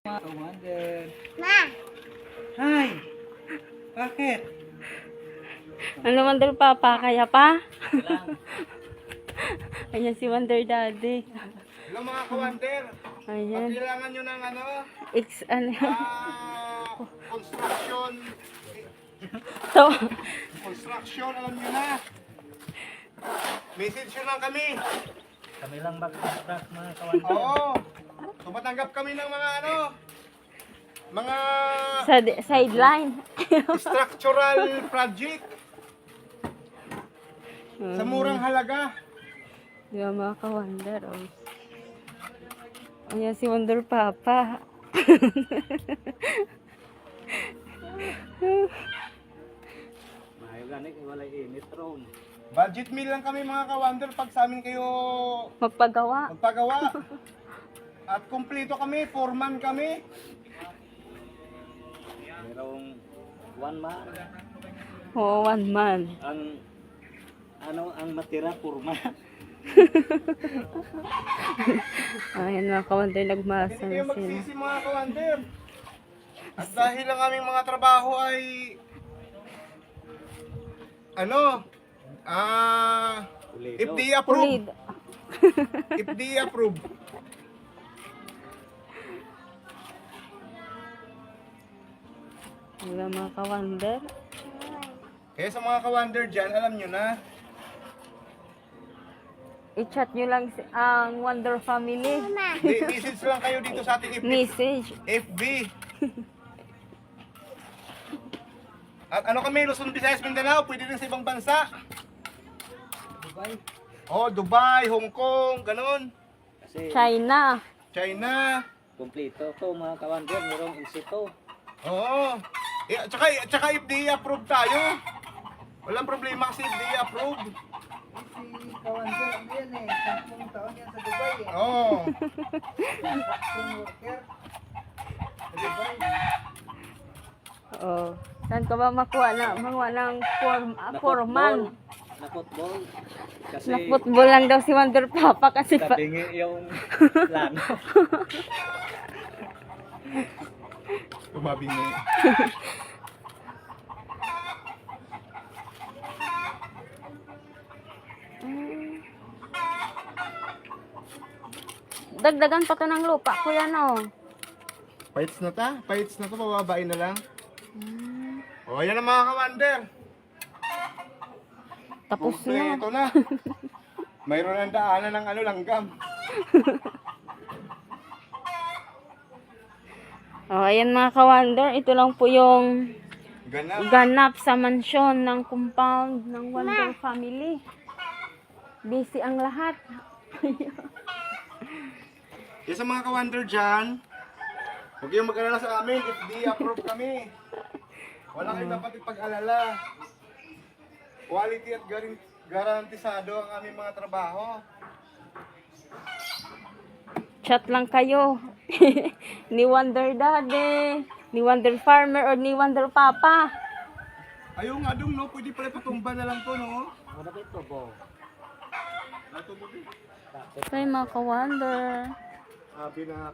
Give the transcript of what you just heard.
Wonder. Ma! Hi! Bakit? Ano Wonder Papa? Kaya pa? Lang. Ayan si Wonder Daddy. Hello mga ka-wonder. Ayan. Pag kailangan nyo ng construction, So, alam nyo na. Message nyo lang kami. Kami lang mag-construct mga kawander. Oo. Tumatanggap kami ng mga sa sideline. structural project sa murang halaga. Di ba mga ka-Wonder? Oh. Ayan si Wonder Papa. Mayo ganik, walay init ron. Budget meal lang kami mga ka-wonder pag sa amin kayo Magpagawa. magpagawa. At kumpleto kami, foreman kami. Merong one man. Oo, 1 man. Ang matira, purma. Ayan mga ka-Wonder, nagmasa Hindi kayo na sila. magsisi mga ka-wonder. At dahil ang aming mga trabaho ay FDA approved. Pulid. FDA approved. Di ba mga ka-Wonder? Kaya sa mga ka-wonder dyan, alam nyo na. I-chat nyo lang ang Wonder Family. Message lang kayo dito sa ating Message. FB. At ano kami, Luzon, Visayas, Mindanao, pwede rin sa ibang bansa. Dubai. Oh, Dubai, Hong Kong, ganun. Kasi China. China. kumplito to mga kawander. Merong insito. Oo. Tsaka FDA approved tayo. Walang problema kasi FDA approved. Si Kawander, ano yan eh, 10 taon yan sa Dubai eh. Oo. Construction worker. Sa Dubai. Oh. Saan ka ba makuha ng foreman? Na football. Kasi Na football lang daw si Wonder Papa kasi pa. katingi yung plano. Tumabing mo. Dagdagan pa to ng lupa, kuya no. Fights na ta? Fights na to, pababain na lang. O, yan ang mga ka-wonder. Tapos na. Kompleto na. Mayroon ang daanan ng langgam. Oh, ayan mga ka-Wonder, ito lang po yung Ganap. ganap sa mansyon ng compound ng Wonder Family. Busy ang lahat. Yan sa mga ka-wonder dyan, huwag kayong mag-alala sa amin, FDA approved kami. Wala kayong dapat ipag-alala. Quality at garantisado ang aming mga trabaho. Chat lang kayo. Ni Wonder Daddy, ni Wonder Farmer, or ni Wonder Papa. Ayaw nga dong, no? Pwede pala patumba na lang to, no? Ano ba ito, bo? Natubo din. Ay mga ka-Wonder. Sabi na